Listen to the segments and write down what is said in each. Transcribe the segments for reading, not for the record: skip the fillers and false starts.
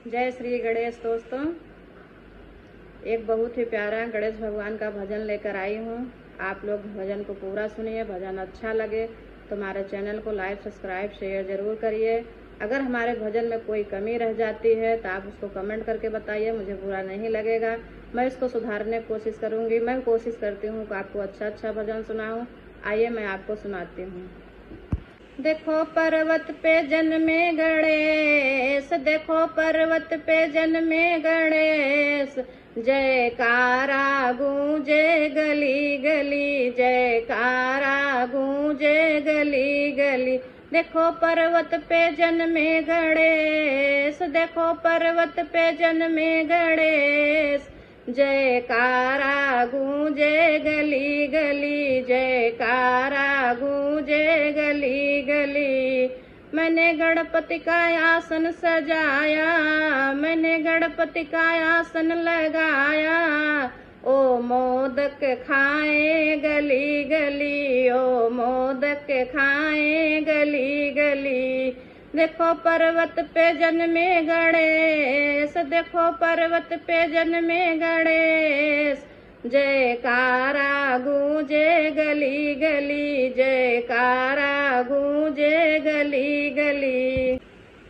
जय श्री गणेश दोस्तों। एक बहुत ही प्यारा गणेश भगवान का भजन लेकर आई हूँ। आप लोग भजन को पूरा सुनिए। भजन अच्छा लगे तो हमारे चैनल को लाइक सब्सक्राइब शेयर ज़रूर करिए। अगर हमारे भजन में कोई कमी रह जाती है तो आप उसको कमेंट करके बताइए, मुझे बुरा नहीं लगेगा। मैं इसको सुधारने की कोशिश करूँगी। मैं कोशिश करती हूँ कि आपको अच्छा भजन सुनाऊँ। आइए मैं आपको सुनाती हूँ। देखो पर्वत पे जन्मे गणेश, देखो पर्वत पे जन्मे गणेश, जयकारा गूंजे गली गली, जयकारा गूंजे गली गली। देखो पर्वत पे जन्मे गणेश, देखो पर्वत पे जन्मे गणेश, जयकारा गूंजे गली गली, जयकारा गूंजे गली गली। मैंने गणपति का आसन सजाया, मैंने गणपति का आसन लगाया, ओ मोदक खाए गली गली, ओ मोदक खाए गली गली। देखो पर्वत पे जन्मे गणेश, देखो पर्वत पे जन्मे गणेश, जयकारा गूंजे गली गली, जयकारा गूंजे गली गली।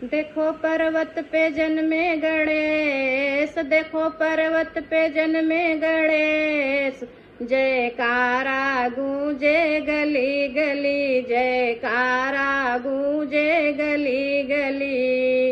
देखो पर्वत पे जन्मे गणेश, देखो पर्वत पे जन्मे गणेश, जयकारा गूंजे गली गली, जयकारा गूंजे गली गली।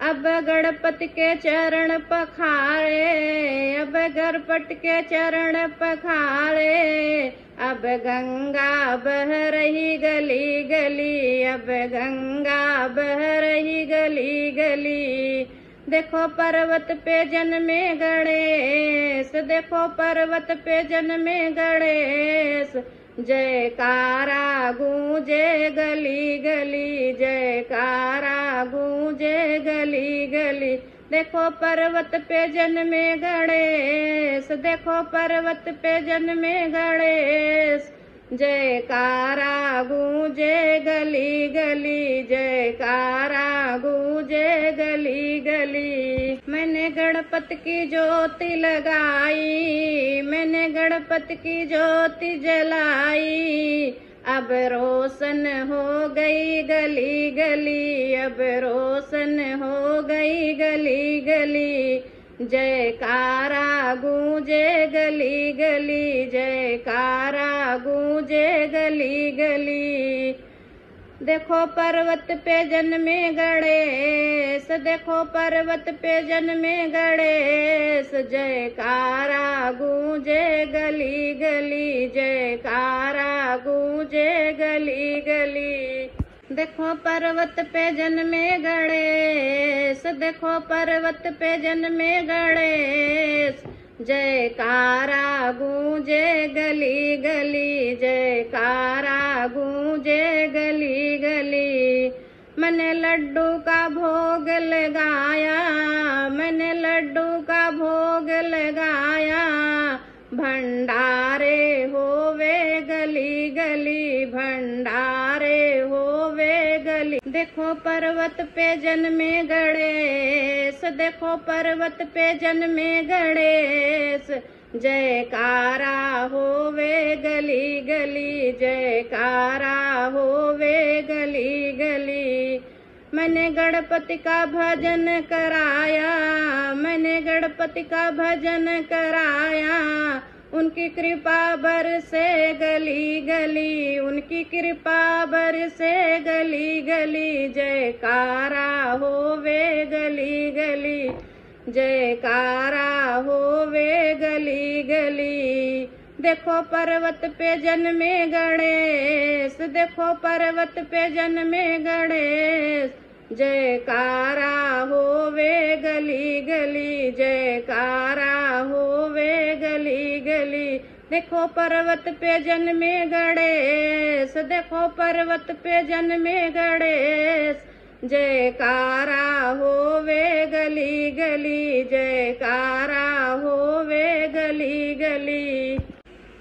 अब गणपति के चरण पखारे, अब गणपति के चरण पखारे, अब गंगा बह रही गली गली, अब गंगा बह रही गली गली। देखो पर्वत पे जन्मे गणेश, देखो पर्वत पे जन्मे गणेश, जयकारा गूंजे गली गली, जयकारा गूंजे गली गली। देखो पर्वत पे जन्मे गणेश, देखो पर्वत पे जन्मे गणेश, जयकारा गूंजे गली गली, जयकारा गूंजे गली गली। मैंने गणपति की ज्योति लगाई, मैंने गणपति की ज्योति जलाई, अब रोशन हो गई गली गली, अब रोशन हो गई गली गली। जयकारा गूंजे गली गली, जयकारा गूंजे गली गली। देखो पर्वत पे जन्मे गणेश, देखो पर्वत पे जन्मे गणेश, जयकारा गूंजे गली गली, जयकारा गूंजे गली गली। देखो पर्वत पे जन्मे गणेश, देखो पर्वत पे जन्मे गणेश, जयकारा गूंजे गली गली, जयकारा गूंजे गली गली। मैंने लड्डू का भोग लगाया, मैंने लड्डू का भोग लगाया, भंडारे होवे गली गली, भंडारे होवे गली। देखो पर्वत पे जन्मे गणेश, देखो पर्वत पे जन्मे गणेश, जयकारा होवे गली गली, जयकारा होवे गली गली। मैंने गणपति का भजन कराया, मैंने गणपति का भजन कराया, उनकी कृपा बरसे गली गली, उनकी कृपा बरसे गली गली। जयकारा होवे गली गली, जयकारा होवे गली गली। देखो पर्वत पे जन्मे गणेश, देखो पर्वत पे जन्मे गणेश, जयकारा होवे गली गली, जयकारा होवे गली गली। देखो पर्वत पे जन्मे गणेश, देखो पर्वत पे जन्मे गणेश, जयकारा होवे गली गली, जयकारा होवे गली गली।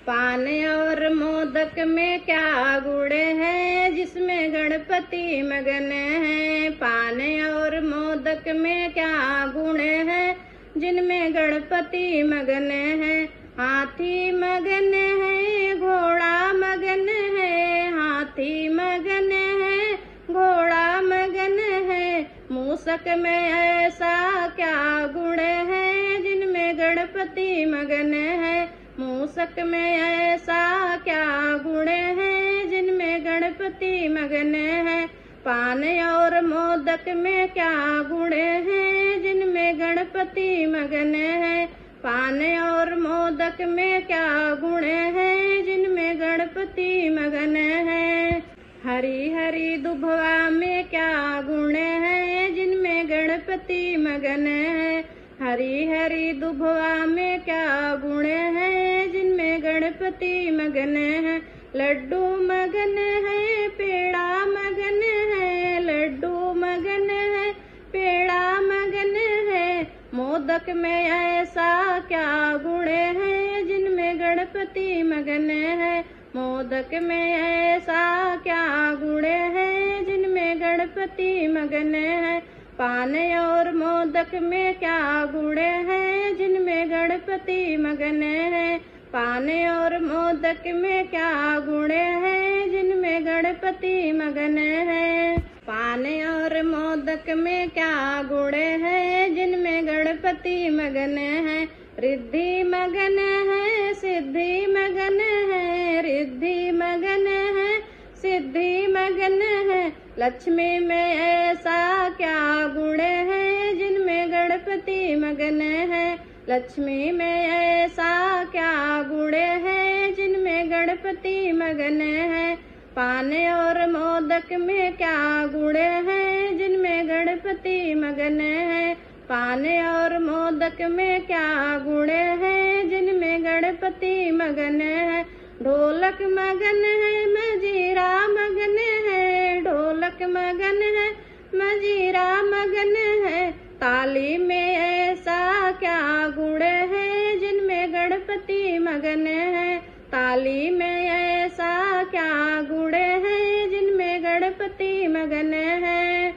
पान और मोदक में क्या गुण है, जिसमें गणपति गणपति मगन है। पान और मोदक में क्या गुण है, जिनमें गणपति मगन है। हाथी मगन है, घोड़ा मगन है, हाथी मगन है, घोड़ा मगन है। मूषक में ऐसा क्या गुण है, जिनमें गणपति मगन है। मूषक में ऐसा क्या गुण है, जिनमें गणपति मगन है। पान और मोदक में क्या गुण है, जिनमें गणपति मगन है। पान और मोदक में क्या गुण है, जिनमें गणपति मगन है। हरी हरी दुभवा में क्या गुण है, जिनमें गणपति मगन है। हरी हरी दुभवा में क्या गुण है, जिनमें गणपति मगन है। लड्डू मगन है, पेड़ा मगन है, लड्डू मगन है, पेड़ा मगन है। मोदक में ऐसा क्या गुण है, जिनमें गणपति मगन है। मोदक में ऐसा क्या गुण है, जिनमें गणपति मगन है। पान और मोदक में क्या गुण है, जिनमें गणपति मगन है। पान और मोदक में क्या गुण है, जिनमें गणपति मगन है। पान और मोदक में क्या गुण है, जिनमें गणपति मगन है। रिद्धि मगन है, सिद्धि मगन है, रिद्धि मगन है, सिद्धि मगन है। लक्ष्मी में ऐसा क्या गुण है, जिनमें गणपति मगन है। लक्ष्मी में ऐसा क्या गुण है, जिनमें गणपति मगन है। पान और मोदक में क्या गुण है, जिनमें गणपति मगन है। पान और मोदक में क्या गुण है, जिनमें गणपति मगन है। ढोलक मगन है, मजीरा मगन है, ढोलक मगन है, मजीरा मगन है। ताली में ऐसा क्या गुण है, जिनमें गणपति मगन है। ताली में ऐसा क्या गुण है, जिनमें गणपति मगन है।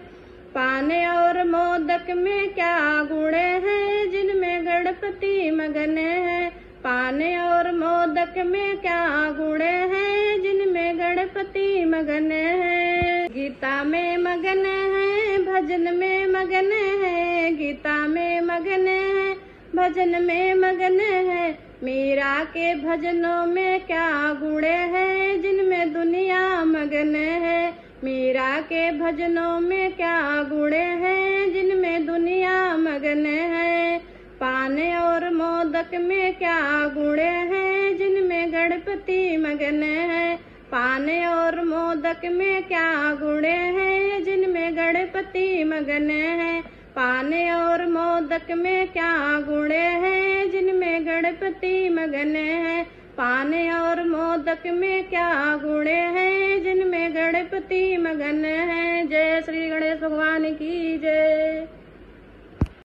पान और मोदक में क्या गुण है, जिनमें गणपति मगन है। पान और मोदक में क्या गुण है, जिनमें गणपति मगन है। गीता में मगन है, भजन में मगन है, गीता में मगन है, भजन में मगन है। मीरा के भजनों में क्या गुण है, जिनमें दुनिया मगन है। मीरा के भजनों में क्या गुण है, जिनमें दुनिया मगन है। पान और मोदक में क्या गुण है, जिनमें गणपति मगन है। पान और मोदक में क्या गुण है, जिनमें गणपति मगन है। पान और मोदक में क्या गुण है, जिनमें गणपति मगन है। पान और मोदक में क्या गुण है, जिनमें गणपति मगन है। जय श्री गणेश भगवान की जय।